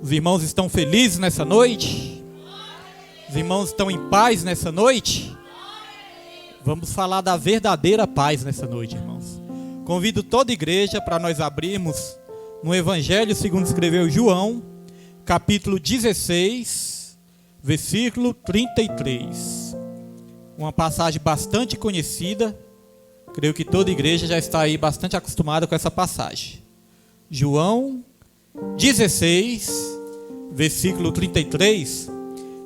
Os irmãos estão felizes nessa noite? Os irmãos estão em paz nessa noite? Vamos falar da verdadeira paz nessa noite, irmãos. Convido toda a igreja para nós abrirmos no Evangelho segundo escreveu João, capítulo 16, versículo 33. Uma passagem bastante conhecida. Creio que toda a igreja já está aí bastante acostumada com essa passagem. João 16, versículo 33.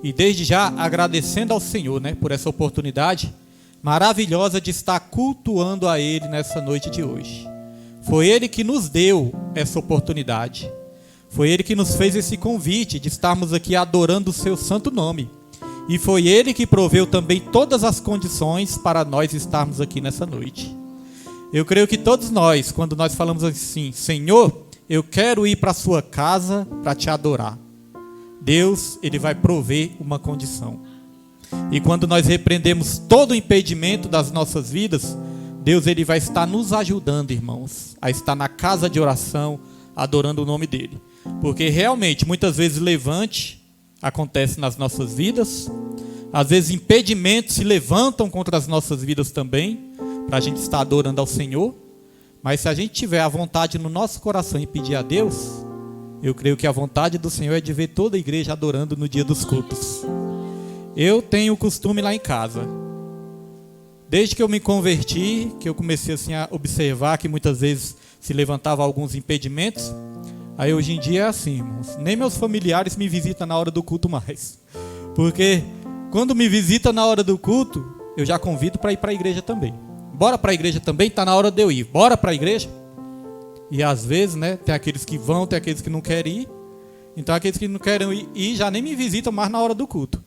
E desde já agradecendo ao Senhor, por essa oportunidade maravilhosa de estar cultuando a Ele nessa noite de hoje. Foi Ele que nos deu essa oportunidade. Foi Ele que nos fez esse convite de estarmos aqui adorando o seu santo nome. E foi Ele que proveu também todas as condições para nós estarmos aqui nessa noite. Eu creio que todos nós, quando nós falamos assim, Senhor, eu quero ir para a sua casa para te adorar. Deus, Ele vai prover uma condição. E quando nós repreendemos todo o impedimento das nossas vidas, Deus, Ele vai estar nos ajudando, irmãos, a estar na casa de oração, adorando o nome dEle. Porque realmente, muitas vezes, levante acontece nas nossas vidas. Às vezes, impedimentos se levantam contra as nossas vidas também, para a gente estar adorando ao Senhor. Mas se a gente tiver a vontade no nosso coração e pedir a Deus, eu creio que a vontade do Senhor é de ver toda a igreja adorando no dia dos cultos. Eu tenho o costume lá em casa, desde que eu me converti, que eu comecei assim a observar que muitas vezes se levantava alguns impedimentos. Aí hoje em dia é assim, irmãos, nem meus familiares me visitam na hora do culto mais. Porque quando me visita na hora do culto, eu já convido para ir para a igreja também. Bora para a igreja também, está na hora de eu ir. Bora para a igreja? E às vezes, tem aqueles que vão, tem aqueles que não querem ir. Então aqueles que não querem ir já nem me visitam mais na hora do culto.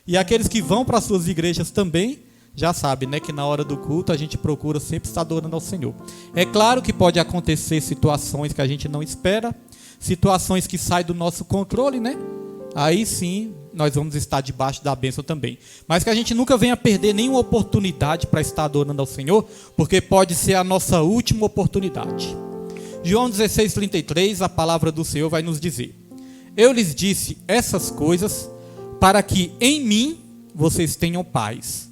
E aqueles que vão para as suas igrejas também, já sabem, que na hora do culto a gente procura sempre estar adorando ao Senhor. É claro que pode acontecer situações que a gente não espera, situações que saem do nosso controle, Aí sim, nós vamos estar debaixo da bênção também. Mas que a gente nunca venha perder nenhuma oportunidade para estar adorando ao Senhor, porque pode ser a nossa última oportunidade. João 16, 33, a palavra do Senhor vai nos dizer: Eu lhes disse essas coisas para que em mim vocês tenham paz.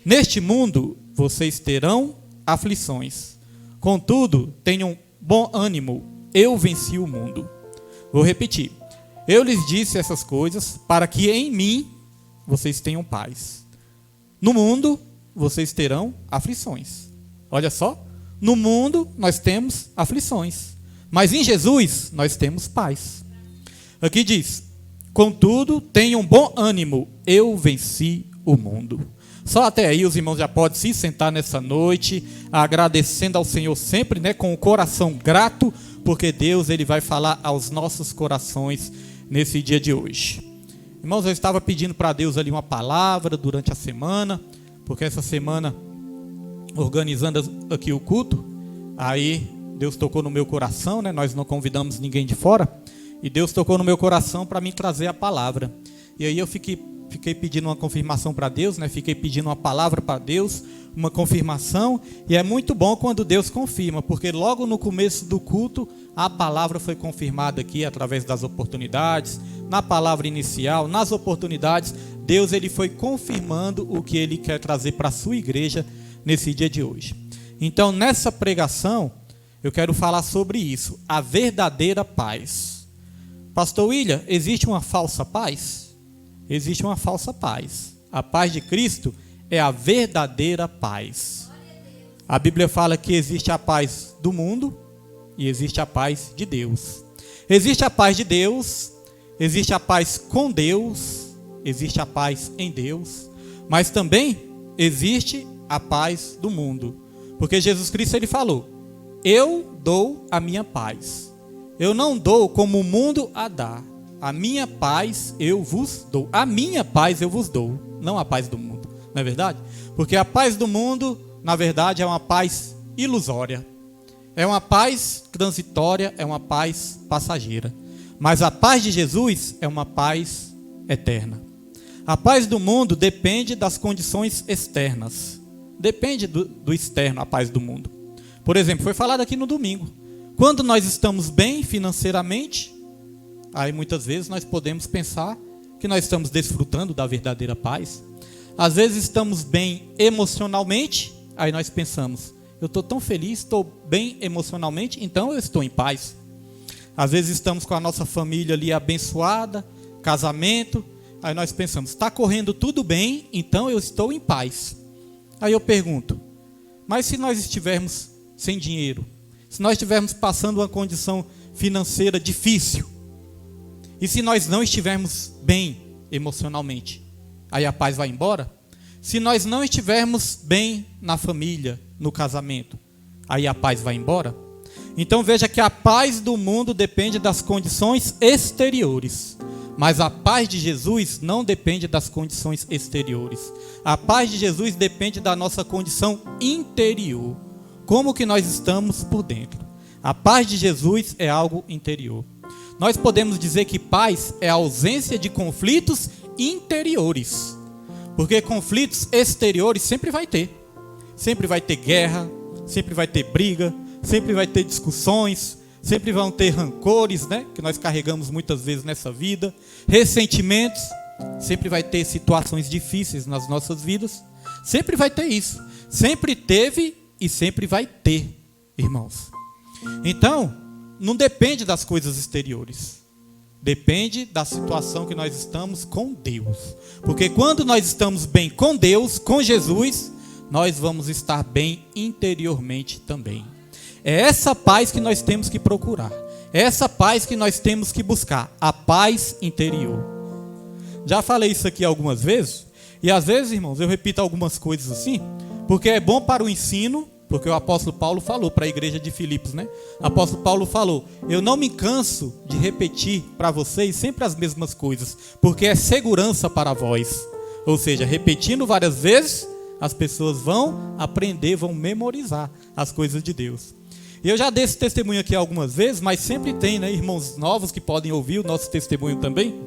Neste mundo vocês terão aflições. Contudo, tenham bom ânimo. Eu venci o mundo. Vou repetir. Eu lhes disse essas coisas para que em mim vocês tenham paz. No mundo vocês terão aflições. Olha só. No mundo nós temos aflições. Mas em Jesus nós temos paz. Aqui diz: Contudo, tenham bom ânimo, eu venci o mundo. Só até aí os irmãos já podem se sentar nessa noite, agradecendo ao Senhor sempre, com o coração grato, porque Deus, Ele vai falar aos nossos corações nesse dia de hoje. Irmãos, eu estava pedindo para Deus ali uma palavra durante a semana, porque essa semana, organizando aqui o culto, aí Deus tocou no meu coração, nós não convidamos ninguém de fora, e Deus tocou no meu coração para me trazer a palavra. E aí eu fiquei pedindo uma confirmação para Deus, fiquei pedindo uma palavra para Deus, uma confirmação. E é muito bom quando Deus confirma, porque logo no começo do culto, a palavra foi confirmada aqui através das oportunidades, na palavra inicial, nas oportunidades. Deus, Ele foi confirmando o que Ele quer trazer para a sua igreja nesse dia de hoje. Então, nessa pregação, eu quero falar sobre isso, a verdadeira paz. Pastor William, existe uma falsa paz? Existe uma falsa paz. A paz de Cristo é a verdadeira paz. A Bíblia fala que existe a paz do mundo e existe a paz de Deus. Existe a paz de Deus, existe a paz com Deus, existe a paz em Deus, mas também existe a paz do mundo. Porque Jesus Cristo, Ele falou: Eu dou a minha paz. Eu não dou como o mundo a dá. A minha paz eu vos dou. A minha paz eu vos dou. Não a paz do mundo. Não é verdade? Porque a paz do mundo, na verdade, é uma paz ilusória. É uma paz transitória, é uma paz passageira. Mas a paz de Jesus é uma paz eterna. A paz do mundo depende das condições externas. Depende do externo, a paz do mundo. Por exemplo, foi falado aqui no domingo. Quando nós estamos bem financeiramente, Aí muitas vezes nós podemos pensar que nós estamos desfrutando da verdadeira paz. Às vezes estamos bem emocionalmente, aí nós pensamos, eu estou tão feliz, estou bem emocionalmente, então eu estou em paz. Às vezes estamos com a nossa família ali abençoada, casamento, aí nós pensamos, está correndo tudo bem, então eu estou em paz. Aí eu pergunto, mas se nós estivermos sem dinheiro, se nós estivermos passando uma condição financeira difícil, e se nós não estivermos bem emocionalmente, aí a paz vai embora? Se nós não estivermos bem na família, no casamento, aí a paz vai embora? Então veja que a paz do mundo depende das condições exteriores, mas a paz de Jesus não depende das condições exteriores. A paz de Jesus depende da nossa condição interior, como que nós estamos por dentro. A paz de Jesus é algo interior. Nós podemos dizer que paz é a ausência de conflitos interiores, porque conflitos exteriores sempre vai ter. Sempre vai ter guerra, sempre vai ter briga, sempre vai ter discussões, sempre vão ter rancores, né, que nós carregamos muitas vezes nessa vida, ressentimentos, sempre vai ter situações difíceis nas nossas vidas, sempre vai ter isso, sempre teve e sempre vai ter, irmãos. Então, não depende das coisas exteriores, depende da situação que nós estamos com Deus, porque quando nós estamos bem com Deus, com Jesus, nós vamos estar bem interiormente também. É essa paz que nós temos que procurar, é essa paz que nós temos que buscar, a paz interior. Já falei isso aqui algumas vezes, e às vezes, irmãos, eu repito algumas coisas assim, porque é bom para o ensino, porque o apóstolo Paulo falou para a igreja de Filipos, né? O apóstolo Paulo falou, eu não me canso de repetir para vocês sempre as mesmas coisas, porque é segurança para vós. Ou seja, repetindo várias vezes, as pessoas vão aprender, vão memorizar as coisas de Deus. E eu já dei esse testemunho aqui algumas vezes, mas sempre tem, né, irmãos novos que podem ouvir o nosso testemunho também.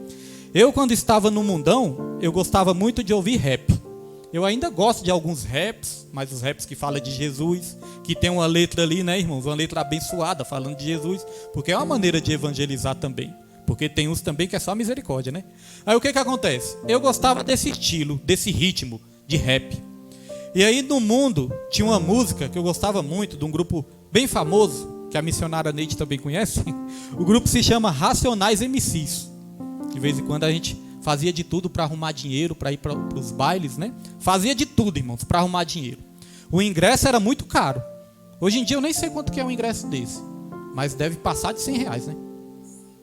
Eu, quando estava no mundão, eu gostava muito de ouvir rap. Eu ainda gosto de alguns raps, mas os raps que falam de Jesus, que tem uma letra ali, né, irmãos, uma letra abençoada falando de Jesus, porque é uma maneira de evangelizar também. Porque tem uns também que é só misericórdia, né? Aí o que acontece? Eu gostava desse estilo, desse ritmo de rap. E aí no mundo tinha uma música que eu gostava muito, de um grupo bem famoso, que a missionária Neide também conhece. O grupo se chama Racionais MCs. De vez em quando a gente fazia de tudo para arrumar dinheiro, para ir para os bailes, né? Fazia de tudo, irmãos, para arrumar dinheiro. O ingresso era muito caro. Hoje em dia eu nem sei quanto que é um ingresso desse, mas deve passar de R$100, né?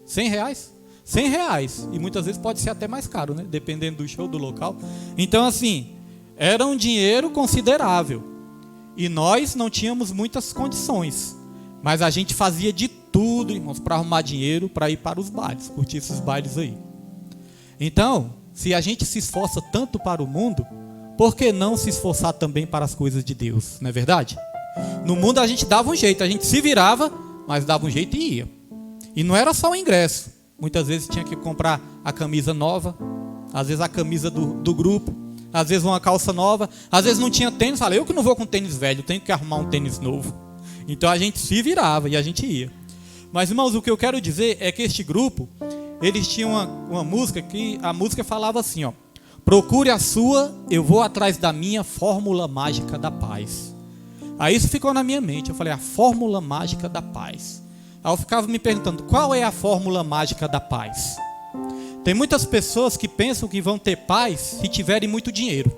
R$100? R$100. E muitas vezes pode ser até mais caro, né? Dependendo do show, do local. Então, assim, era um dinheiro considerável. E nós não tínhamos muitas condições. Mas a gente fazia de tudo, irmãos, para arrumar dinheiro, para ir para os bailes, curtir esses bailes aí. Então, se a gente se esforça tanto para o mundo, por que não se esforçar também para as coisas de Deus? Não é verdade? No mundo a gente dava um jeito, a gente se virava, mas dava um jeito e ia. E não era só o ingresso. Muitas vezes tinha que comprar a camisa nova, às vezes a camisa do grupo, às vezes uma calça nova, às vezes não tinha tênis, falei, eu que não vou com tênis velho, tenho que arrumar um tênis novo. Então a gente se virava e a gente ia. Mas, irmãos, o que eu quero dizer é que este grupo, eles tinham uma música que a música falava assim, ó: procure a sua, eu vou atrás da minha fórmula mágica da paz. Aí isso ficou na minha mente, eu falei, a fórmula mágica da paz. Aí eu ficava me perguntando, qual é a fórmula mágica da paz? Tem muitas pessoas que pensam que vão ter paz se tiverem muito dinheiro.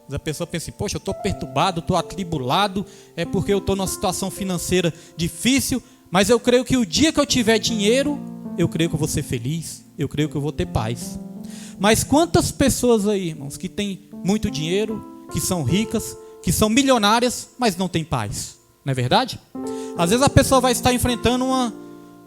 A pessoa pensa assim, poxa, eu estou perturbado, estou atribulado, é porque eu estou numa situação financeira difícil, mas eu creio que o dia que eu tiver dinheiro, eu creio que eu vou ser feliz, eu creio que eu vou ter paz. Mas quantas pessoas aí, irmãos, que têm muito dinheiro, que são ricas, que são milionárias, mas não têm paz? Não é verdade? Às vezes a pessoa vai estar enfrentando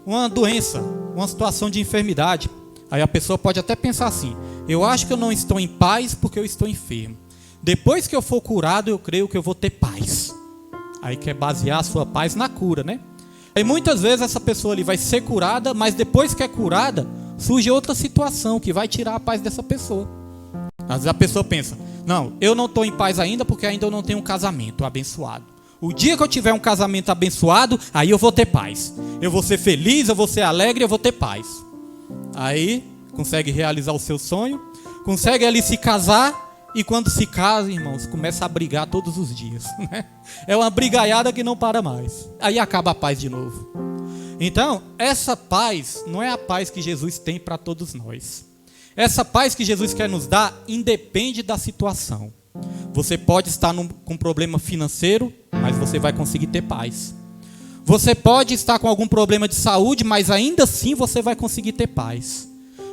uma doença, uma situação de enfermidade. Aí a pessoa pode até pensar assim, eu acho que eu não estou em paz porque eu estou enfermo. Depois que eu for curado, eu creio que eu vou ter paz. Aí quer basear a sua paz na cura, né? Aí muitas vezes essa pessoa ali vai ser curada, mas depois que é curada, surge outra situação que vai tirar a paz dessa pessoa. Às vezes a pessoa pensa, não, eu não estou em paz ainda porque ainda eu não tenho um casamento abençoado. O dia que eu tiver um casamento abençoado, aí eu vou ter paz. Eu vou ser feliz, eu vou ser alegre, eu vou ter paz. Aí consegue realizar o seu sonho, consegue ali se casar, e quando se casa, irmãos, começa a brigar todos os dias, né? É uma brigaiada que não para mais. Aí acaba a paz de novo. Então, essa paz não é a paz que Jesus tem para todos nós. Essa paz que Jesus quer nos dar independe da situação. Você pode estar com um problema financeiro, mas você vai conseguir ter paz. Você pode estar com algum problema de saúde, mas ainda assim você vai conseguir ter paz.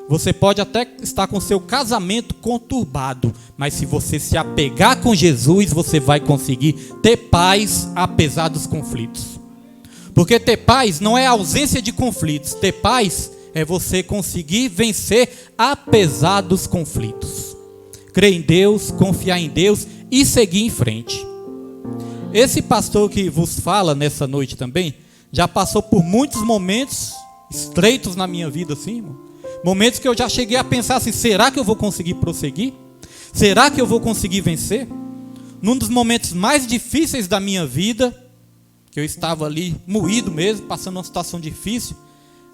Você pode até estar com seu casamento conturbado, mas se você se apegar com Jesus, você vai conseguir ter paz apesar dos conflitos. Porque ter paz não é ausência de conflitos. Ter paz é você conseguir vencer apesar dos conflitos. Crer em Deus, confiar em Deus e seguir em frente. Esse pastor que vos fala nessa noite também, já passou por muitos momentos estreitos na minha vida, assim, irmão. Momentos que eu já cheguei a pensar assim, será que eu vou conseguir prosseguir? Será que eu vou conseguir vencer? Num dos momentos mais difíceis da minha vida, que eu estava ali moído mesmo, passando uma situação difícil,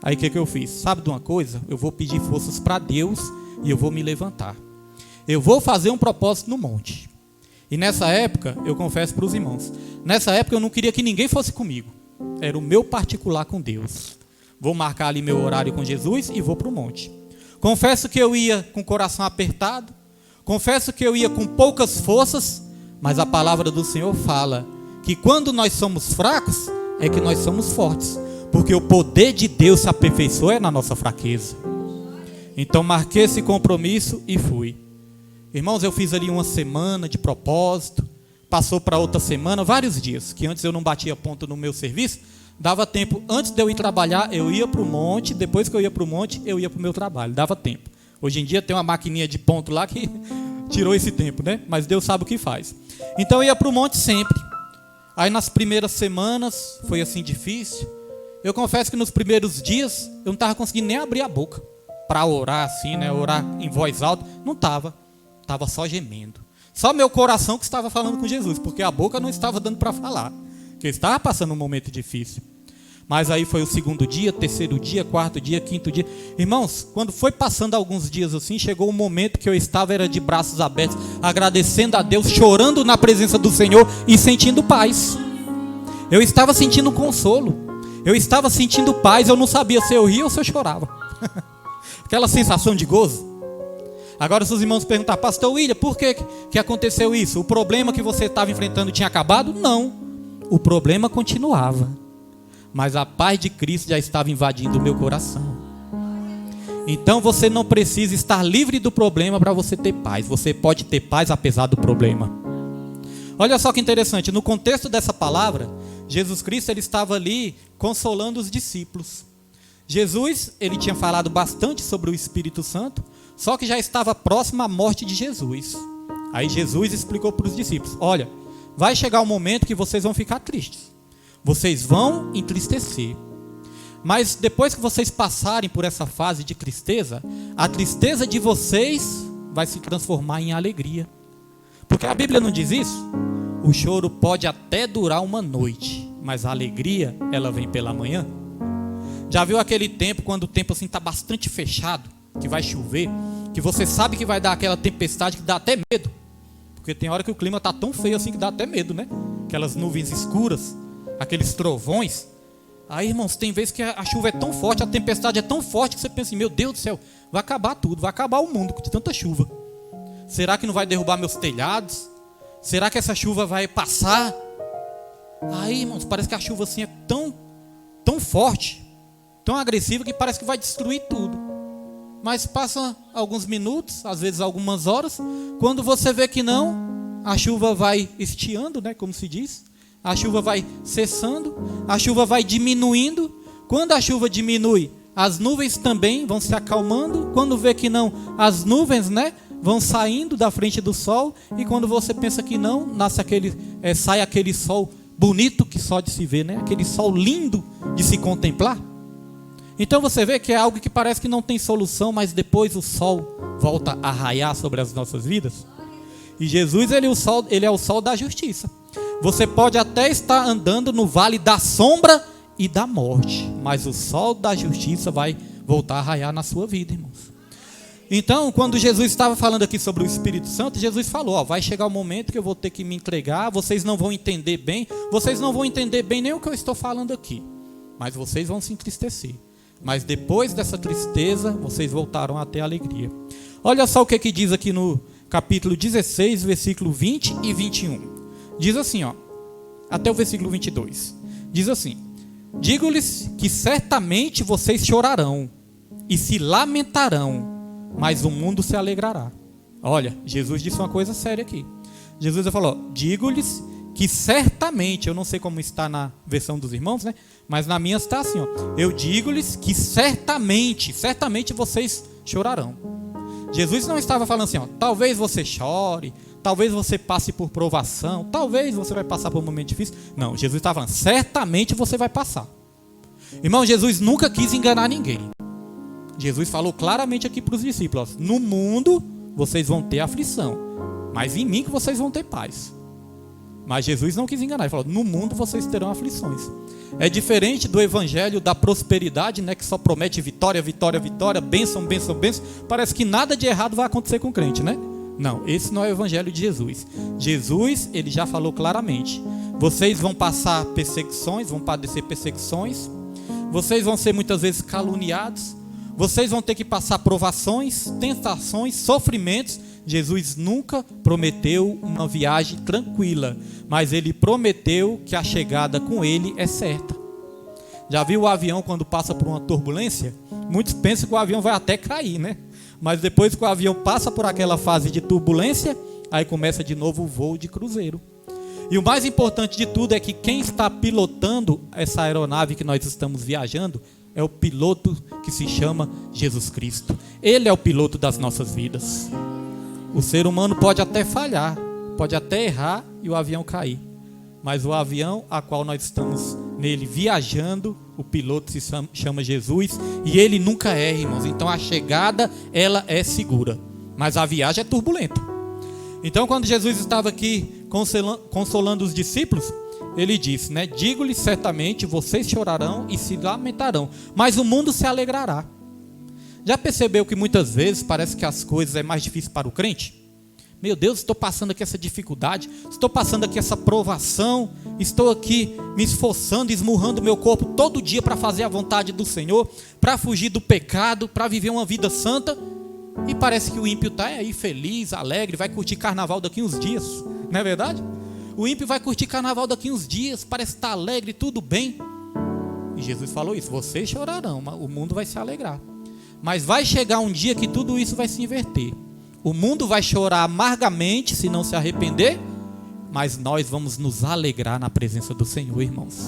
aí o que eu fiz? Sabe de uma coisa? Eu vou pedir forças para Deus e eu vou me levantar. Eu vou fazer um propósito no monte. E nessa época, eu confesso para os irmãos, nessa época eu não queria que ninguém fosse comigo. Era o meu particular com Deus. Vou marcar ali meu horário com Jesus e vou para o monte. Confesso que eu ia com o coração apertado. Confesso que eu ia com poucas forças. Mas a palavra do Senhor fala que quando nós somos fracos, é que nós somos fortes. Porque o poder de Deus se aperfeiçoa na nossa fraqueza. Então marquei esse compromisso e fui. Irmãos, eu fiz ali uma semana de propósito. Passou para outra semana, vários dias. Que antes eu não batia ponto no meu serviço. Dava tempo, antes de eu ir trabalhar, eu ia para o monte, depois que eu ia para o monte, eu ia para o meu trabalho, dava tempo. Hoje em dia tem uma maquininha de ponto lá que tirou esse tempo, né? Mas Deus sabe o que faz. Então eu ia para o monte sempre. Aí nas primeiras semanas, foi assim difícil. Eu confesso que nos primeiros dias, eu não estava conseguindo nem abrir a boca para orar assim, né? Orar em voz alta, não estava. Estava só gemendo. Só meu coração que estava falando com Jesus, porque a boca não estava dando para falar. Porque eu estava passando um momento difícil. Mas aí foi o segundo dia, terceiro dia, quarto dia, quinto dia. Irmãos, quando foi passando alguns dias assim, chegou um momento que eu estava era de braços abertos, agradecendo a Deus, chorando na presença do Senhor e sentindo paz. Eu estava sentindo consolo. Eu estava sentindo paz, eu não sabia se eu ria ou se eu chorava. Aquela sensação de gozo. Agora se os irmãos perguntar, pastor William, por que aconteceu isso? O problema que você estava enfrentando tinha acabado? Não. O problema continuava, mas a paz de Cristo já estava invadindo o meu coração. Então você não precisa estar livre do problema para você ter paz. Você pode ter paz apesar do problema. Olha só que interessante, no contexto dessa palavra, Jesus Cristo ele estava ali consolando os discípulos. Jesus, ele tinha falado bastante sobre o Espírito Santo, só que já estava próximo à morte de Jesus. Aí Jesus explicou para os discípulos, olha, vai chegar um momento que vocês vão ficar tristes. Vocês vão entristecer. Mas depois que vocês passarem por essa fase de tristeza, a tristeza de vocês vai se transformar em alegria. Porque a Bíblia não diz isso? O choro pode até durar uma noite, mas a alegria, ela vem pela manhã. Já viu aquele tempo, quando o tempo assim está bastante fechado, que vai chover, que você sabe que vai dar aquela tempestade que dá até medo? Porque tem hora que o clima está tão feio assim que dá até medo, né? Aquelas nuvens escuras, aqueles trovões. Aí, irmãos, tem vezes que a chuva é tão forte, a tempestade é tão forte que você pensa assim, meu Deus do céu, vai acabar tudo, vai acabar o mundo de tanta chuva. Será que não vai derrubar meus telhados? Será que essa chuva vai passar? Aí, irmãos, parece que a chuva assim é tão forte, tão agressiva que parece que vai destruir tudo. Mas passa alguns minutos, às vezes algumas horas, quando você vê que não, a chuva vai estiando, né, como se diz, a chuva vai cessando, a chuva vai diminuindo. Quando a chuva diminui, as nuvens também vão se acalmando. Quando vê que não, as nuvens, né, vão saindo da frente do sol. E quando você pensa que não, sai aquele sol bonito que só de se ver, né, aquele sol lindo de se contemplar. Então você vê que é algo que parece que não tem solução, mas depois o sol volta a raiar sobre as nossas vidas. E Jesus, ele é o sol da justiça. Você pode até estar andando no vale da sombra e da morte, mas o sol da justiça vai voltar a raiar na sua vida, irmãos. Então, quando Jesus estava falando aqui sobre o Espírito Santo, Jesus falou, vai chegar o momento que eu vou ter que me entregar, vocês não vão entender bem nem o que eu estou falando aqui, mas vocês vão se entristecer. Mas depois dessa tristeza, vocês voltaram a ter alegria. Olha só o que diz aqui no capítulo 16, versículo 20 e 21. Diz assim, até o versículo 22. Diz assim: digo-lhes que certamente vocês chorarão e se lamentarão, mas o mundo se alegrará. Olha, Jesus disse uma coisa séria aqui. Jesus falou, digo-lhes que certamente, eu não sei como está na versão dos irmãos, né? Mas na minha está assim, eu digo-lhes que certamente vocês chorarão. Jesus não estava falando assim, talvez você chore, talvez você passe por provação, talvez você vai passar por um momento difícil. Não, Jesus estava falando, certamente você vai passar. Irmão, Jesus nunca quis enganar ninguém. Jesus falou claramente aqui para os discípulos, no mundo vocês vão ter aflição, mas em mim que vocês vão ter paz. Mas Jesus não quis enganar, ele falou, no mundo vocês terão aflições. É diferente do evangelho da prosperidade, né, que só promete vitória, vitória, vitória, bênção, bênção, bênção. Parece que nada de errado vai acontecer com o crente, né? Não, esse não é o evangelho de Jesus. Jesus, ele já falou claramente, vocês vão passar perseguições, vão padecer perseguições, vocês vão ser muitas vezes caluniados, vocês vão ter que passar provações, tentações, sofrimentos. Jesus nunca prometeu uma viagem tranquila, mas ele prometeu que a chegada com ele é certa. Já viu o avião quando passa por uma turbulência? Muitos pensam que o avião vai até cair, né? Mas depois que o avião passa por aquela fase de turbulência, aí começa de novo o voo de cruzeiro. E o mais importante de tudo é que quem está pilotando essa aeronave que nós estamos viajando é o piloto que se chama Jesus Cristo. Ele é o piloto das nossas vidas. O ser humano pode até falhar, pode até errar e o avião cair. Mas o avião a qual nós estamos nele viajando, o piloto se chama Jesus e ele nunca erra, irmãos. Então a chegada, ela é segura, mas a viagem é turbulenta. Então quando Jesus estava aqui consolando os discípulos, ele disse, né? Digo-lhes certamente, vocês chorarão e se lamentarão, mas o mundo se alegrará. Já percebeu que muitas vezes parece que as coisas é mais difícil para o crente? Meu Deus, estou passando aqui essa dificuldade, estou passando aqui essa provação, estou aqui me esforçando, esmurrando meu corpo todo dia para fazer a vontade do Senhor, para fugir do pecado, para viver uma vida santa, e parece que o ímpio está aí feliz, alegre, vai curtir carnaval daqui uns dias, não é verdade? O ímpio vai curtir carnaval daqui uns dias, parece estar alegre, tudo bem. E Jesus falou isso, vocês chorarão, mas o mundo vai se alegrar. Mas vai chegar um dia que tudo isso vai se inverter. O mundo vai chorar amargamente se não se arrepender, mas nós vamos nos alegrar na presença do Senhor, irmãos.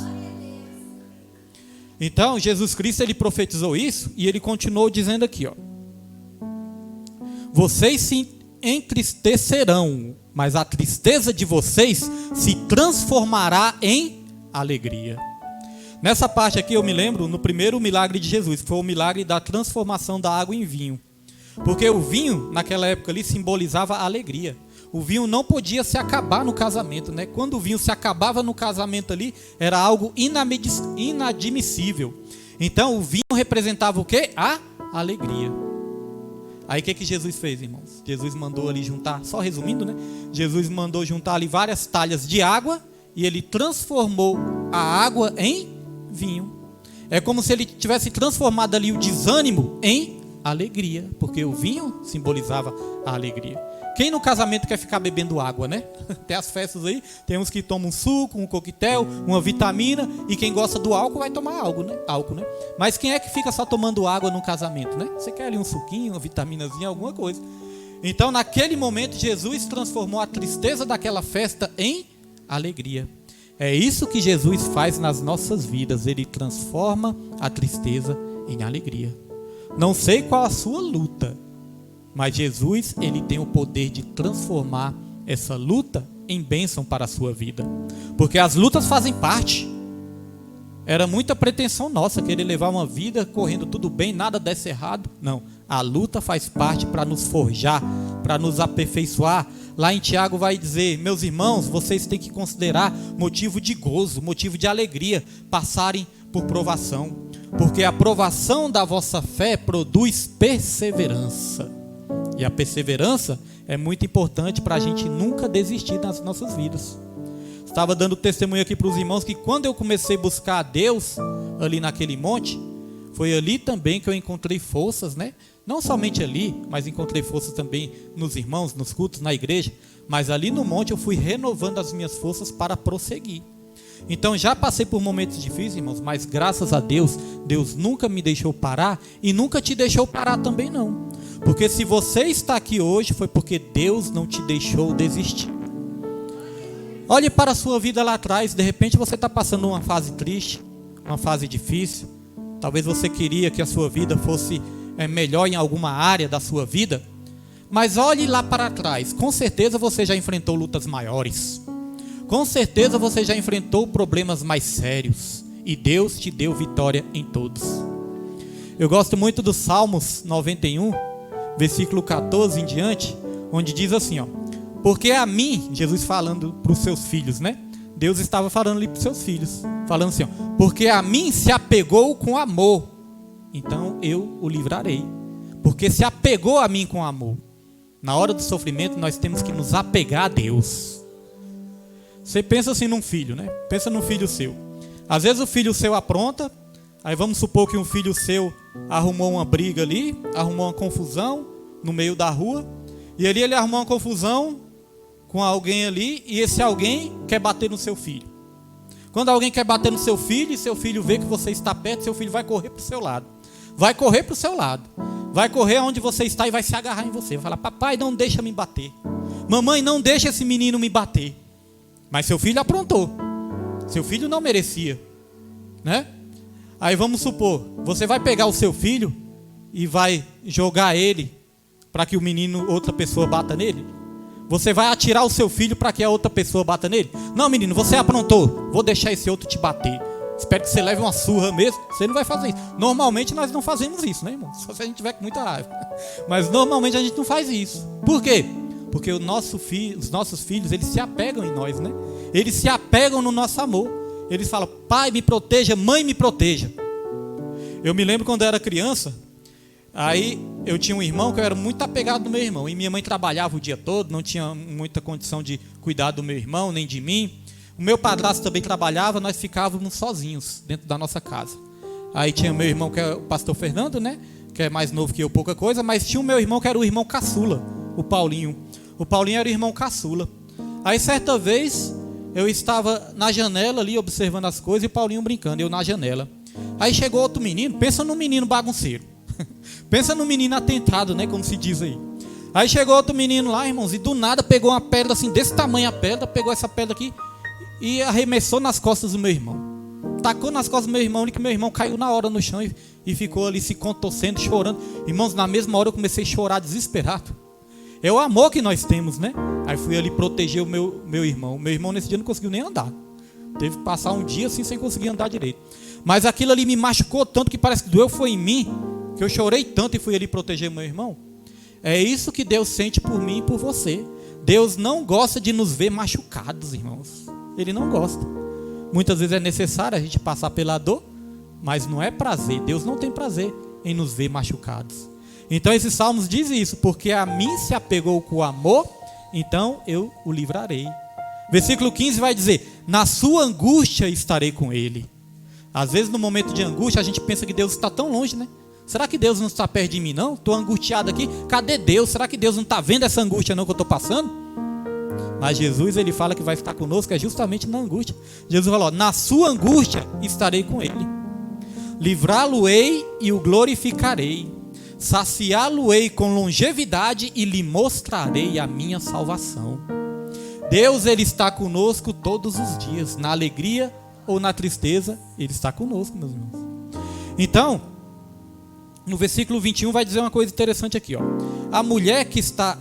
Então, Jesus Cristo, ele profetizou isso e ele continuou dizendo aqui, vocês se entristecerão, mas a tristeza de vocês se transformará em alegria. Nessa parte aqui eu me lembro no primeiro milagre de Jesus, que foi o milagre da transformação da água em vinho. Porque o vinho, naquela época ali, simbolizava a alegria. O vinho não podia se acabar no casamento, né? Quando o vinho se acabava no casamento ali, era algo inadmissível. Então o vinho representava o quê? A alegria. Aí o que Jesus fez, irmãos? Jesus mandou ali juntar, só resumindo, né? Jesus mandou juntar ali várias talhas de água e ele transformou a água em vinho. É como se ele tivesse transformado ali o desânimo em alegria, porque o vinho simbolizava a alegria. Quem no casamento quer ficar bebendo água, né? Tem as festas aí, tem uns que tomam um suco, um coquetel, uma vitamina, e quem gosta do álcool vai tomar álcool, né? Mas quem é que fica só tomando água no casamento, né? Você quer ali um suquinho, uma vitaminazinha, alguma coisa. Então, naquele momento, Jesus transformou a tristeza daquela festa em alegria. É isso que Jesus faz nas nossas vidas, ele transforma a tristeza em alegria. Não sei qual a sua luta, mas Jesus, ele tem o poder de transformar essa luta em bênção para a sua vida. Porque as lutas fazem parte. Era muita pretensão nossa querer levar uma vida correndo tudo bem, nada desse errado. Não, a luta faz parte para nos forjar, para nos aperfeiçoar. Lá em Tiago vai dizer, meus irmãos, vocês têm que considerar motivo de gozo, motivo de alegria, passarem por provação. porque a provação da vossa fé produz perseverança. E a perseverança é muito importante para a gente nunca desistir nas nossas vidas. Estava dando testemunho aqui para os irmãos que quando eu comecei a buscar a Deus ali naquele monte, foi ali também que eu encontrei forças, né? Não somente ali, mas encontrei forças também nos irmãos, nos cultos, na igreja. Mas ali no monte eu fui renovando as minhas forças para prosseguir. Então já passei por momentos difíceis, irmãos, mas graças a Deus, Deus nunca me deixou parar e nunca te deixou parar também não. Porque se você está aqui hoje, foi porque Deus não te deixou desistir. Olhe para a sua vida lá atrás, de repente você está passando uma fase triste, uma fase difícil. Talvez você queria que a sua vida fosse melhor em alguma área da sua vida. Mas olhe lá para trás, com certeza você já enfrentou lutas maiores. Com certeza você já enfrentou problemas mais sérios. E Deus te deu vitória em todos. Eu gosto muito do Salmos 91, versículo 14 em diante, onde diz assim, ó: porque a mim, Jesus falando para os seus filhos, né? Deus estava falando ali para os seus filhos, falando assim, ó: porque a mim se apegou com amor, então eu o livrarei. Porque se apegou a mim com amor. Na hora do sofrimento nós temos que nos apegar a Deus. Você pensa assim num filho, né? Pensa num filho seu. Às vezes o filho seu apronta, aí vamos supor que um filho seu arrumou uma briga ali, arrumou uma confusão no meio da rua, e ali ele arrumou uma confusão com alguém ali, e esse alguém quer bater no seu filho. Quando alguém quer bater no seu filho, e seu filho vê que você está perto, seu filho vai correr para o seu lado. Vai correr para o seu lado. Vai correr onde você está e vai se agarrar em você. Vai falar: papai, não deixa me bater. Mamãe, não deixa esse menino me bater. Mas seu filho aprontou. Seu filho não merecia, né? Aí vamos supor, você vai pegar o seu filho e vai jogar ele para que o menino, outra pessoa bata nele? Você vai atirar o seu filho para que a outra pessoa bata nele? Não, menino, você aprontou, vou deixar esse outro te bater. Espero que você leve uma surra mesmo. Você não vai fazer isso. Normalmente nós não fazemos isso, né, irmão? Só se a gente tiver com muita raiva. Mas normalmente a gente não faz isso. Por quê? Porque os nossos filhos, eles se apegam em nós, né? Eles se apegam no nosso amor. Eles falam: pai, me proteja, mãe, me proteja. Eu me lembro quando eu era criança, aí eu tinha um irmão que eu era muito apegado no meu irmão. E minha mãe trabalhava o dia todo, não tinha muita condição de cuidar do meu irmão, nem de mim. O meu padrasto também trabalhava, nós ficávamos sozinhos dentro da nossa casa. Aí tinha meu irmão, que é o pastor Fernando, né? Que é mais novo que eu, pouca coisa. Mas tinha o meu irmão, que era o irmão caçula, o Paulinho. O Paulinho era o irmão caçula. Aí certa vez eu estava na janela ali observando as coisas e o Paulinho brincando, eu na janela. Aí chegou outro menino, pensa num menino bagunceiro. Pensa num menino atentado, né, como se diz aí. Aí chegou outro menino lá, irmãos, e do nada pegou uma pedra assim, desse tamanho a pedra, pegou essa pedra aqui e arremessou nas costas do meu irmão. Tacou nas costas do meu irmão, e que meu irmão caiu na hora no chão e ficou ali se contorcendo, chorando. Irmãos, na mesma hora eu comecei a chorar desesperado. É o amor que nós temos, né? Aí fui ali proteger o meu irmão. O meu irmão nesse dia não conseguiu nem andar. Teve que passar um dia assim sem conseguir andar direito. Mas aquilo ali me machucou tanto que parece que doeu foi em mim, que eu chorei tanto e fui ali proteger meu irmão. É isso que Deus sente por mim e por você. Deus não gosta de nos ver machucados, irmãos. Ele não gosta. Muitas vezes é necessário a gente passar pela dor, mas não é prazer. Deus não tem prazer em nos ver machucados. Então esses salmos dizem isso: porque a mim se apegou com amor, então eu o livrarei. Versículo 15 vai dizer: na sua angústia estarei com ele. Às vezes no momento de angústia a gente pensa que Deus está tão longe, né? Será que Deus não está perto de mim não? Estou angustiado aqui, cadê Deus? Será que Deus não está vendo essa angústia não que eu estou passando? Mas Jesus, ele fala que vai estar conosco é justamente na angústia. Jesus falou: na sua angústia estarei com ele. Livrá-lo-ei e o glorificarei. Saciá-lo-ei com longevidade e lhe mostrarei a minha salvação. Deus, ele está conosco todos os dias, na alegria ou na tristeza, ele está conosco, meus irmãos. Então, no versículo 21 vai dizer uma coisa interessante aqui, ó. A mulher que está,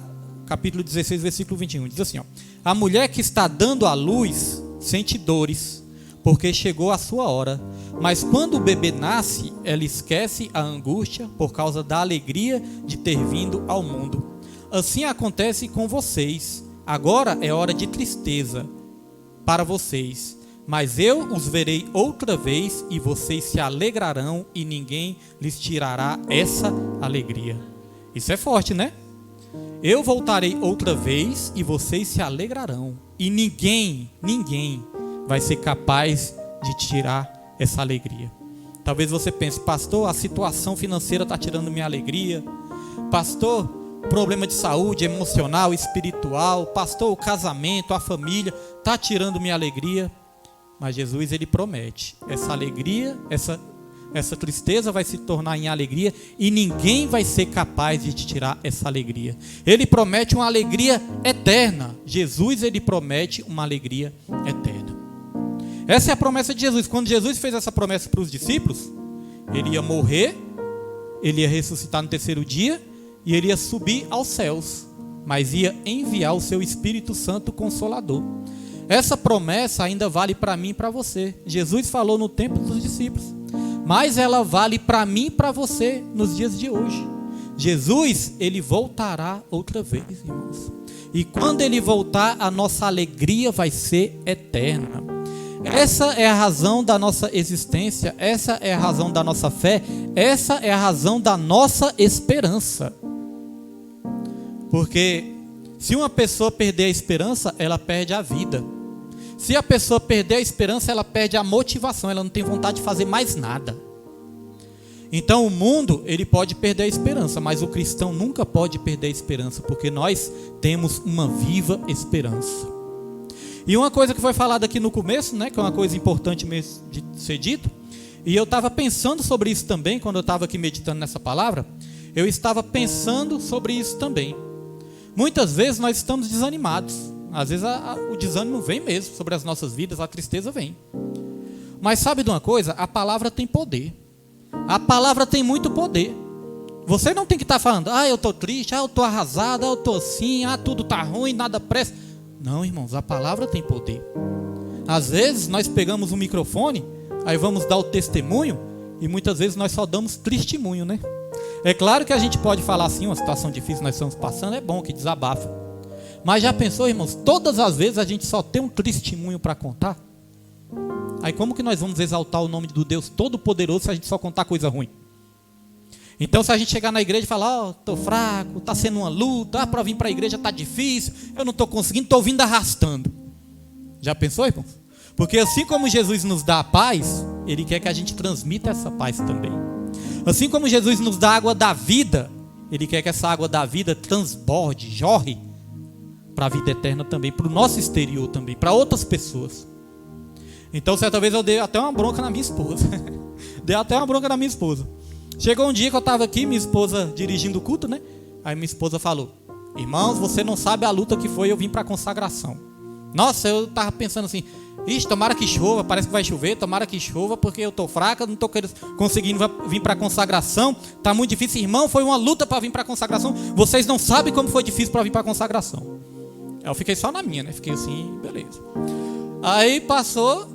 capítulo 16, versículo 21, diz assim, ó: a mulher que está dando à luz sente dores, porque chegou a sua hora. Mas quando o bebê nasce, ela esquece a angústia por causa da alegria de ter vindo ao mundo. Assim acontece com vocês. Agora é hora de tristeza para vocês, Mas eu os verei outra vez e vocês se alegrarão e ninguém lhes tirará essa alegria. Isso é forte, né? Eu voltarei outra vez e vocês se alegrarão e ninguém vai ser capaz de tirar essa alegria. Talvez você pense: pastor, a situação financeira está tirando minha alegria. Pastor, problema de saúde emocional, espiritual. Pastor, o casamento, a família está tirando minha alegria. Mas Jesus, ele promete: essa alegria, essa tristeza vai se tornar em alegria e ninguém vai ser capaz de te tirar essa alegria. Ele promete uma alegria eterna. Jesus, ele promete uma alegria eterna. Essa é a promessa de Jesus. Quando Jesus fez essa promessa para os discípulos, ele ia morrer, ele ia ressuscitar no terceiro dia e ele ia subir aos céus, mas ia enviar o seu Espírito Santo Consolador. Essa promessa ainda vale para mim e para você. Jesus falou no tempo dos discípulos, mas ela vale para mim e para você nos dias de hoje. Jesus, ele voltará outra vez, irmãos. E quando ele voltar, a nossa alegria vai ser eterna. Essa é a razão da nossa existência, essa é a razão da nossa fé, essa é a razão da nossa esperança. Porque se uma pessoa perder a esperança, ela perde a vida. Se a pessoa perder a esperança, ela perde a motivação, ela não tem vontade de fazer mais nada. Então o mundo, ele pode perder a esperança, mas o cristão nunca pode perder a esperança, porque nós temos uma viva esperança. E uma coisa que foi falada aqui no começo, né, que é uma coisa importante mesmo de ser dito, e eu estava pensando sobre isso também, quando eu estava aqui meditando nessa palavra, eu estava pensando sobre isso também. Muitas vezes nós estamos desanimados, às vezes o desânimo vem mesmo sobre as nossas vidas, a tristeza vem. Mas sabe de uma coisa? A palavra tem poder, a palavra tem muito poder. Você não tem que estar falando: eu estou triste, eu estou arrasado, eu estou assim, tudo está ruim, nada presta. Não, irmãos, a palavra tem poder. Às vezes nós pegamos um microfone, aí vamos dar o testemunho, e muitas vezes nós só damos testemunho, né? É claro que a gente pode falar assim: uma situação difícil nós estamos passando, é bom que desabafa. Mas já pensou, irmãos, todas as vezes a gente só tem um testemunho para contar? Aí como que nós vamos exaltar o nome do Deus Todo-Poderoso se a gente só contar coisa ruim? Então se a gente chegar na igreja e falar: estou fraco, está sendo uma luta, para vir para a igreja está difícil, eu não estou conseguindo, estou vindo arrastando. Já pensou, irmãos? Porque assim como Jesus nos dá a paz, Ele quer que a gente transmita essa paz também. Assim como Jesus nos dá a água da vida, Ele quer que essa água da vida transborde, jorre para a vida eterna também, para o nosso exterior também, para outras pessoas. Então certa vez eu dei até uma bronca na minha esposa. Chegou um dia que eu estava aqui, minha esposa dirigindo o culto, né? Aí minha esposa falou: irmãos, você não sabe a luta que foi eu vim para a consagração. Nossa, eu estava pensando assim: ixi, tomara que chova, parece que vai chover, tomara que chova, porque eu estou fraca, não estou conseguindo vir para a consagração, está muito difícil. Irmão, foi uma luta para vir para a consagração, vocês não sabem como foi difícil para vir para a consagração. Eu fiquei só na minha, né? Fiquei assim, beleza. Aí passou,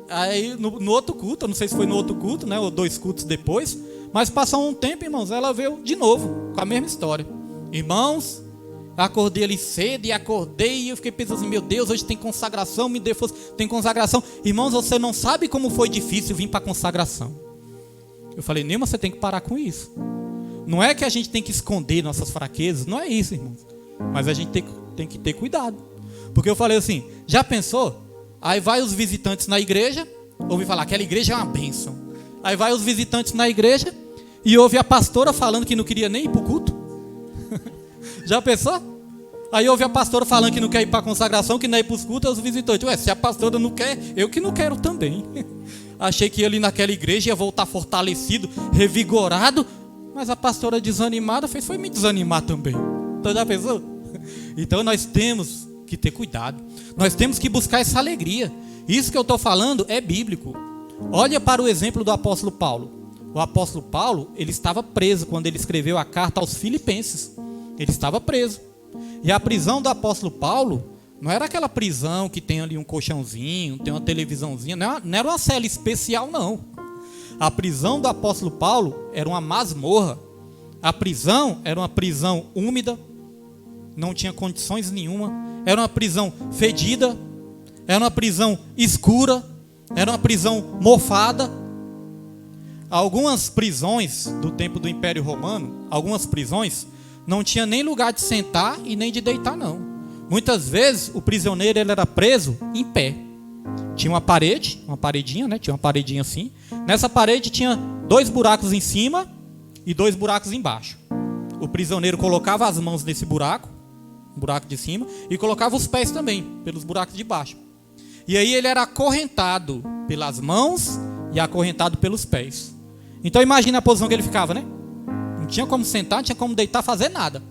aí no outro culto, eu não sei se foi no outro culto, né? Ou 2 cultos depois, mas passou um tempo, irmãos, ela veio de novo, com a mesma história. Irmãos, acordei ali cedo e acordei e eu fiquei pensando assim: meu Deus, hoje tem consagração, me dê força, tem consagração. Irmãos, você não sabe como foi difícil vir para a consagração. Eu falei: Nilma, você tem que parar com isso. Não é que a gente tem que esconder nossas fraquezas, não é isso, irmãos. Mas a gente tem que ter cuidado. Porque eu falei assim: já pensou? Aí vai os visitantes na igreja, ouve falar, aquela igreja é uma bênção. Aí vai os visitantes na igreja e ouve a pastora falando que não queria nem ir para o culto. Já pensou? Aí ouve a pastora falando que não quer ir para a consagração, que não é ir para os cultos, os visitantes: ué, se a pastora não quer, eu que não quero também. Achei que ia ali naquela igreja ia voltar fortalecido, revigorado, mas a pastora desanimada foi me desanimar também. Então já pensou? Então nós temos que ter cuidado, nós temos que buscar essa alegria. Isso que eu estou falando é bíblico. Olha para o exemplo do apóstolo Paulo. O apóstolo Paulo, ele estava preso quando ele escreveu a carta aos Filipenses. Ele estava preso. E a prisão do apóstolo Paulo não era aquela prisão que tem ali um colchãozinho, tem uma televisãozinha, não era uma cela especial, não. A prisão do apóstolo Paulo era uma masmorra. A prisão era uma prisão úmida, não tinha condições nenhuma. Era uma prisão fedida, era uma prisão escura, Era uma prisão mofada. Algumas prisões do tempo do Império Romano, algumas prisões, não tinha nem lugar de sentar e nem de deitar, não. Muitas vezes o prisioneiro ele era preso em pé. Tinha uma parede, uma paredinha, né? Tinha uma paredinha assim. Nessa parede tinha 2 buracos em cima e 2 buracos embaixo. O prisioneiro colocava as mãos nesse buraco, um buraco de cima, e colocava os pés também, pelos buracos de baixo. E aí ele era acorrentado pelas mãos e acorrentado pelos pés. Então imagina a posição que ele ficava, né? Não tinha como sentar, não tinha como deitar, fazer nada.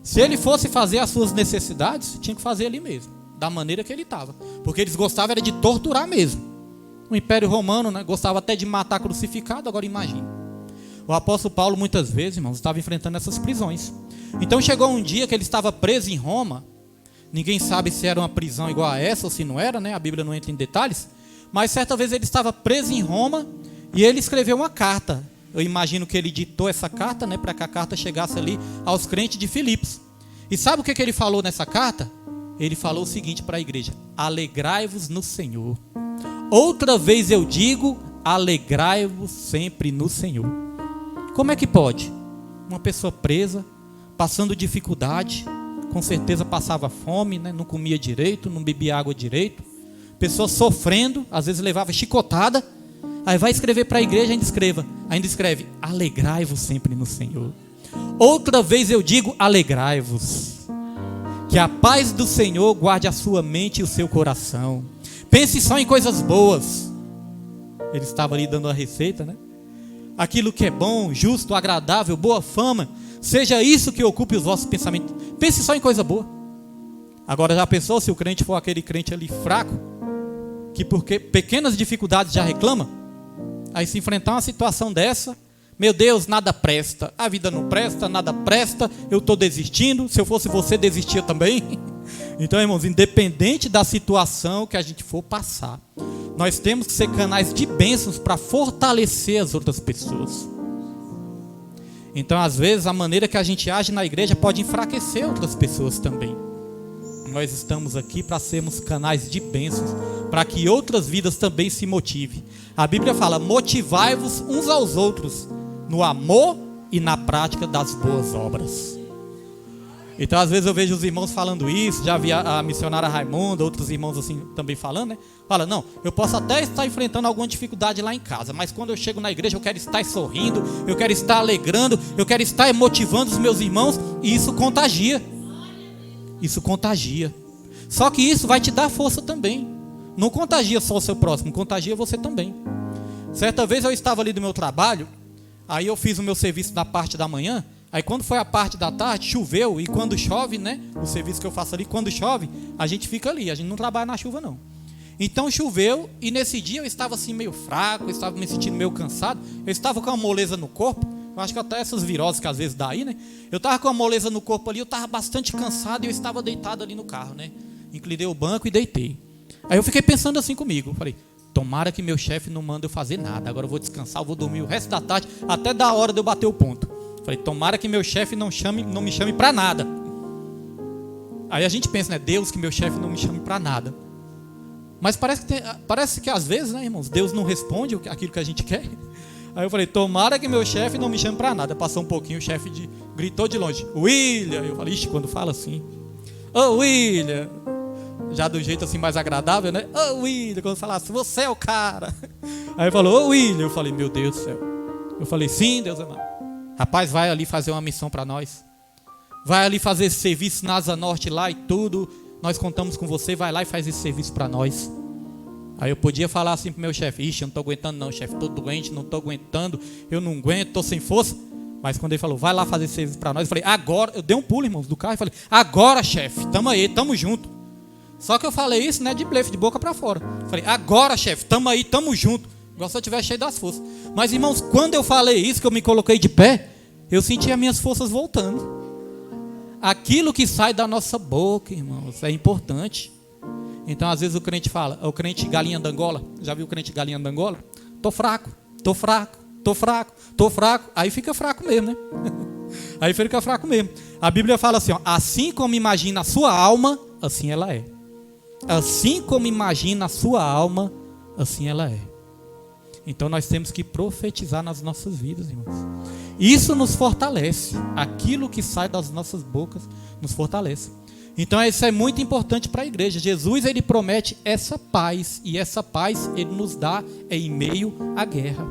Se ele fosse fazer as suas necessidades, tinha que fazer ali mesmo, da maneira que ele estava. Porque eles gostavam era de torturar mesmo. O Império Romano, né, gostava até de matar crucificado, agora imagina. O apóstolo Paulo muitas vezes, irmãos, estava enfrentando essas prisões. Então chegou um dia que ele estava preso em Roma. Ninguém sabe se era uma prisão igual a essa ou se não era, né? A Bíblia não entra em detalhes. Mas certa vez ele estava preso em Roma e ele escreveu uma carta. Eu imagino que ele ditou essa carta, né, para que a carta chegasse ali aos crentes de Filipos. E sabe o que ele falou nessa carta? Ele falou o seguinte para a igreja: alegrai-vos no Senhor. Outra vez eu digo, alegrai-vos sempre no Senhor. Como é que pode? Uma pessoa presa, passando dificuldade, com certeza passava fome, né? Não comia direito, não bebia água direito. Pessoa sofrendo, às vezes levava chicotada. Aí vai escrever para a igreja, ainda escreve, alegrai-vos sempre no Senhor. Outra vez eu digo, alegrai-vos. Que a paz do Senhor guarde a sua mente e o seu coração. Pense só em coisas boas. Ele estava ali dando a receita, né? Aquilo que é bom, justo, agradável, boa fama, seja isso que ocupe os vossos pensamentos. Pense só em coisa boa. Agora já pensou se o crente for aquele crente ali fraco, que por pequenas dificuldades já reclama? Aí se enfrentar uma situação dessa, meu Deus, nada presta, a vida não presta, nada presta, eu estou desistindo, se eu fosse você desistia também. Então, irmãos, independente da situação que a gente for passar, nós temos que ser canais de bênçãos para fortalecer as outras pessoas. Então, às vezes, a maneira que a gente age na igreja pode enfraquecer outras pessoas também. Nós estamos aqui para sermos canais de bênçãos, para que outras vidas também se motivem. A Bíblia fala, motivai-vos uns aos outros, no amor e na prática das boas obras. Então às vezes eu vejo os irmãos falando isso, já vi a missionária Raimunda, outros irmãos assim também falando, né? Fala, não, eu posso até estar enfrentando alguma dificuldade lá em casa, mas quando eu chego na igreja eu quero estar sorrindo, eu quero estar alegrando, eu quero estar motivando os meus irmãos, e isso contagia. Isso contagia. Só que isso vai te dar força também. Não contagia só o seu próximo, contagia você também. Certa vez eu estava ali do meu trabalho, aí eu fiz o meu serviço na parte da manhã. Aí quando foi a parte da tarde, choveu, e quando chove, né, o serviço que eu faço ali, quando chove, a gente fica ali, a gente não trabalha na chuva não. Então choveu, e nesse dia eu estava assim meio fraco, eu estava me sentindo meio cansado, eu estava com uma moleza no corpo, eu acho que até essas viroses que às vezes dá aí, né, eu estava com uma moleza no corpo ali, eu estava bastante cansado, e eu estava deitado ali no carro, né, inclinei o banco e deitei. Aí eu fiquei pensando assim comigo, falei, tomara que meu chefe não manda eu fazer nada, agora eu vou descansar, eu vou dormir o resto da tarde, até da hora de eu bater o ponto. Falei, tomara que meu chefe não me chame para nada. Aí a gente pensa, né? Deus, que meu chefe não me chame para nada. Mas parece que às vezes, né, irmãos, Deus não responde aquilo que a gente quer. Aí eu falei, tomara que meu chefe não me chame para nada. Passou um pouquinho, o chefe gritou de longe, William. Eu falei, ixi, quando fala assim, ô William, já do jeito assim mais agradável, né? Ô William, quando fala assim, você é o cara. Aí ele falou, ô William. Eu falei, meu Deus do céu. Eu falei, sim, Deus amado. Rapaz, vai ali fazer uma missão para nós. Vai ali fazer esse serviço na Asa Norte lá e tudo. Nós contamos com você, vai lá e faz esse serviço para nós. Aí eu podia falar assim pro meu chefe, ixi, eu não estou aguentando não, chefe, estou doente, não estou aguentando, eu não aguento, estou sem força. Mas quando ele falou, vai lá fazer esse serviço para nós, eu falei, agora, eu dei um pulo, irmãos, do carro e falei, agora, chefe, tamo aí, tamo junto. Só que eu falei isso, né, de blefe, de boca para fora. Eu falei, agora, chefe, tamo aí, tamo junto. Igual se eu estivesse cheio das forças. Mas, irmãos, quando eu falei isso, que eu me coloquei de pé, eu senti as minhas forças voltando. Aquilo que sai da nossa boca, irmãos, é importante. Então, às vezes o crente fala, o crente galinha da Angola, já viu o crente galinha da Angola? Tô fraco, tô fraco, tô fraco, tô fraco. Aí fica fraco mesmo, né? Aí fica fraco mesmo. A Bíblia fala assim, ó, assim como imagina a sua alma, assim ela é. Assim como imagina a sua alma, assim ela é. Então nós temos que profetizar nas nossas vidas, irmãos. Isso nos fortalece. Aquilo que sai das nossas bocas nos fortalece. Então isso é muito importante para a igreja. Jesus, ele promete essa paz. E essa paz ele nos dá em meio à guerra.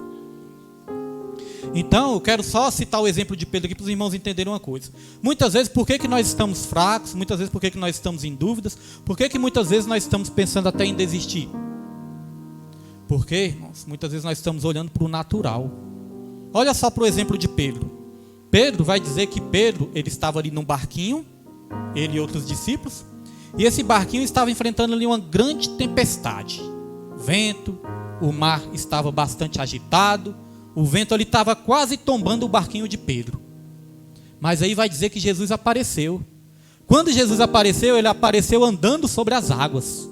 Então eu quero só citar o exemplo de Pedro aqui para os irmãos entenderem uma coisa. Muitas vezes, por que nós estamos fracos? Muitas vezes, por que nós estamos em dúvidas? Por que muitas vezes nós estamos pensando até em desistir? Porque, irmãos, muitas vezes nós estamos olhando para o natural. Olha só para o exemplo de Pedro. Pedro vai dizer que Pedro, ele estava ali num barquinho, ele e outros discípulos, e esse barquinho estava enfrentando ali uma grande tempestade. Vento, o mar estava bastante agitado, o vento ali estava quase tombando o barquinho de Pedro. Mas aí vai dizer que Jesus apareceu. Quando Jesus apareceu, ele apareceu andando sobre as águas.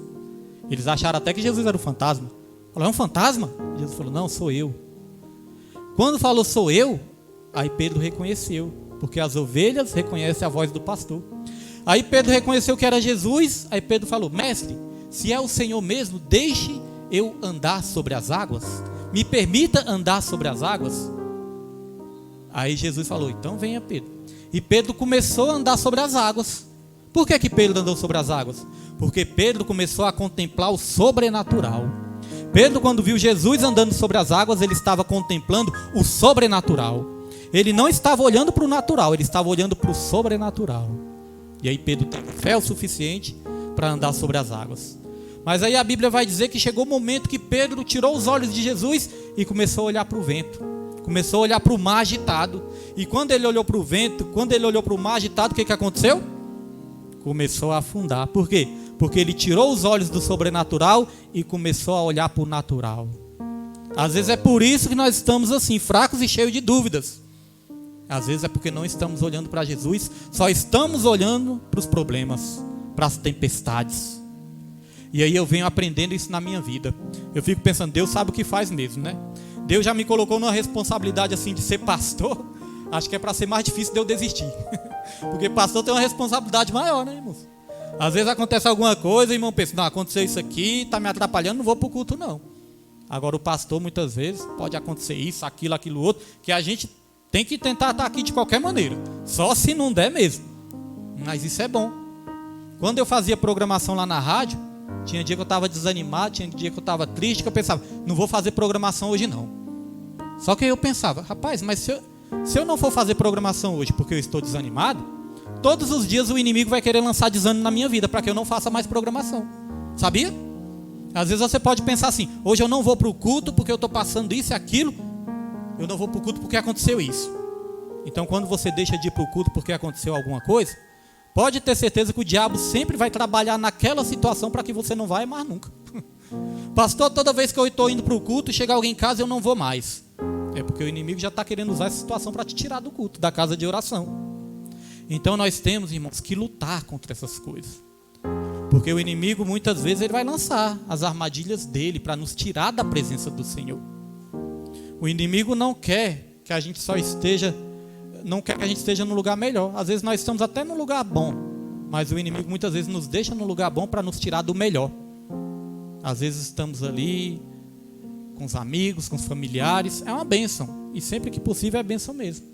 Eles acharam até que Jesus era um fantasma. Falou, é um fantasma? Jesus falou, não, sou eu. Quando falou, sou eu, aí Pedro reconheceu, porque as ovelhas reconhecem a voz do pastor. Aí Pedro reconheceu que era Jesus, aí Pedro falou, mestre, se é o Senhor mesmo, deixe eu andar sobre as águas. Me permita andar sobre as águas. Aí Jesus falou, então venha Pedro. E Pedro começou a andar sobre as águas. Por que Pedro andou sobre as águas? Porque Pedro começou a contemplar o sobrenatural. Pedro, quando viu Jesus andando sobre as águas, ele estava contemplando o sobrenatural. Ele não estava olhando para o natural, ele estava olhando para o sobrenatural. E aí Pedro teve fé o suficiente para andar sobre as águas. Mas aí a Bíblia vai dizer que chegou o momento que Pedro tirou os olhos de Jesus e começou a olhar para o vento. Começou a olhar para o mar agitado. E quando ele olhou para o vento, quando ele olhou para o mar agitado, o que aconteceu? Começou a afundar. Por quê? Porque ele tirou os olhos do sobrenatural e começou a olhar para o natural. Às vezes é por isso que nós estamos assim, fracos e cheios de dúvidas. Às vezes é porque não estamos olhando para Jesus, só estamos olhando para os problemas, para as tempestades. E aí eu venho aprendendo isso na minha vida. Eu fico pensando, Deus sabe o que faz mesmo, né? Deus já me colocou numa responsabilidade assim de ser pastor. Acho que é para ser mais difícil de eu desistir. Porque pastor tem uma responsabilidade maior, né, irmãos? Às vezes acontece alguma coisa, o irmão pensa, não, aconteceu isso aqui, está me atrapalhando, não vou para o culto não. Agora o pastor muitas vezes pode acontecer isso, aquilo outro, que a gente tem que tentar estar aqui de qualquer maneira, só se não der mesmo. Mas isso é bom. Quando eu fazia programação lá na rádio, tinha dia que eu estava desanimado, tinha dia que eu estava triste, que eu pensava, não vou fazer programação hoje não. Só que aí eu pensava, rapaz, mas se eu não for fazer programação hoje porque eu estou desanimado, todos os dias o inimigo vai querer lançar desânimo na minha vida para que eu não faça mais programação. Sabia? Às vezes você pode pensar assim, hoje eu não vou para o culto porque eu estou passando isso e aquilo. Eu não vou para o culto porque aconteceu isso. Então quando você deixa de ir para o culto porque aconteceu alguma coisa, pode ter certeza que o diabo sempre vai trabalhar naquela situação para que você não vá mais nunca. Pastor, toda vez que eu estou indo para o culto, chegar alguém em casa eu não vou mais. É porque o inimigo já está querendo usar essa situação para te tirar do culto, da casa de oração. Então nós temos, irmãos, que lutar contra essas coisas. Porque o inimigo muitas vezes ele vai lançar as armadilhas dele para nos tirar da presença do Senhor. O inimigo não quer que a gente esteja no lugar melhor. Às vezes nós estamos até no lugar bom, mas o inimigo muitas vezes nos deixa no lugar bom para nos tirar do melhor. Às vezes estamos ali com os amigos, com os familiares, é uma bênção. E sempre que possível é bênção mesmo.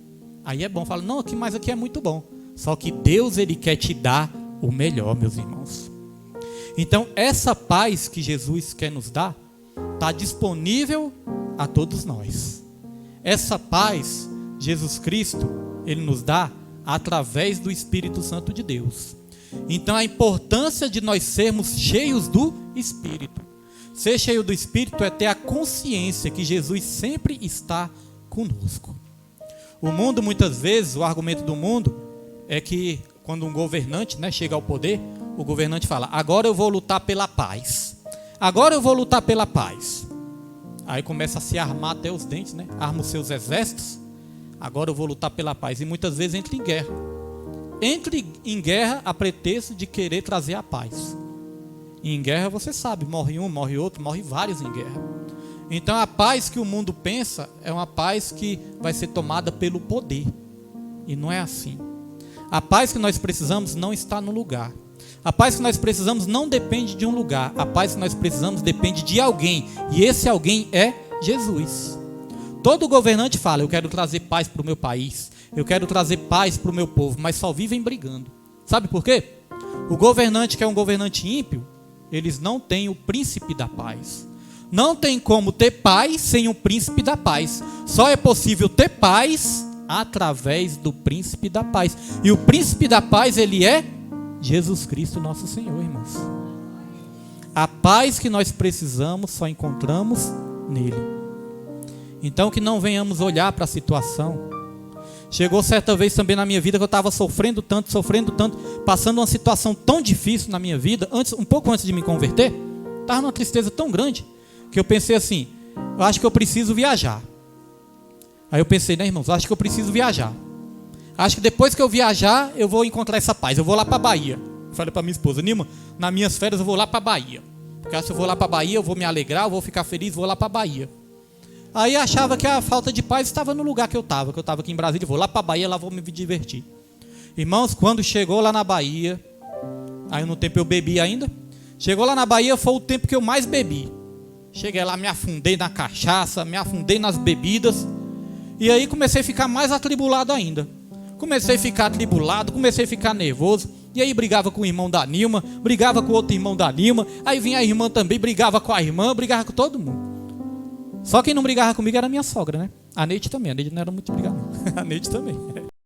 Aí é bom, fala, não, mas aqui é muito bom. Só que Deus, ele quer te dar o melhor, meus irmãos. Então, essa paz que Jesus quer nos dar, está disponível a todos nós. Essa paz, Jesus Cristo, ele nos dá através do Espírito Santo de Deus. Então, a importância de nós sermos cheios do Espírito. Ser cheio do Espírito é ter a consciência que Jesus sempre está conosco. O mundo, muitas vezes, o argumento do mundo é que quando um governante, chega ao poder, o governante fala, agora eu vou lutar pela paz. Agora eu vou lutar pela paz. Aí começa a se armar até os dentes, arma os seus exércitos. Agora eu vou lutar pela paz. E muitas vezes entra em guerra. Entra em guerra a pretexto de querer trazer a paz. E em guerra você sabe, morre um, morre outro, morre vários em guerra. Então a paz que o mundo pensa é uma paz que vai ser tomada pelo poder. E não é assim. A paz que nós precisamos não está no lugar. A paz que nós precisamos não depende de um lugar. A paz que nós precisamos depende de alguém. E esse alguém é Jesus. Todo governante fala: eu quero trazer paz para o meu país, eu quero trazer paz para o meu povo, mas só vivem brigando. Sabe por quê? O governante que é um governante ímpio, eles não têm o príncipe da paz. Não tem como ter paz sem o príncipe da paz. Só é possível ter paz através do príncipe da paz. E o príncipe da paz, ele é Jesus Cristo, nosso Senhor, irmãos. A paz que nós precisamos só encontramos nele. Então que não venhamos olhar para a situação. Chegou certa vez também na minha vida que eu estava sofrendo tanto, passando uma situação tão difícil na minha vida, um pouco antes de me converter, estava numa tristeza tão grande, que eu pensei assim: eu acho que eu preciso viajar. Aí eu pensei, né, irmãos, eu acho que eu preciso viajar. Acho que depois que eu viajar, eu vou encontrar essa paz, eu vou lá para a Bahia. Eu falei para minha esposa: Nilma, nas minhas férias eu vou lá para a Bahia. Porque se eu vou lá para a Bahia, eu vou me alegrar, eu vou ficar feliz, vou lá para a Bahia. Aí achava que a falta de paz estava no lugar que eu estava aqui em Brasília, vou lá para a Bahia, lá vou me divertir. Irmãos, quando chegou lá na Bahia, aí no tempo eu bebi ainda, chegou lá na Bahia, foi o tempo que eu mais bebi. Cheguei lá, me afundei na cachaça, me afundei nas bebidas, e aí comecei a ficar mais atribulado ainda. Comecei a ficar atribulado, comecei a ficar nervoso, e aí brigava com o irmão da Nilma, brigava com o outro irmão da Nilma, aí vinha a irmã também, brigava com a irmã, brigava com todo mundo. Só quem não brigava comigo era a minha sogra, né? A Neide também, a Neide não era muito brigada, não. A Neide também.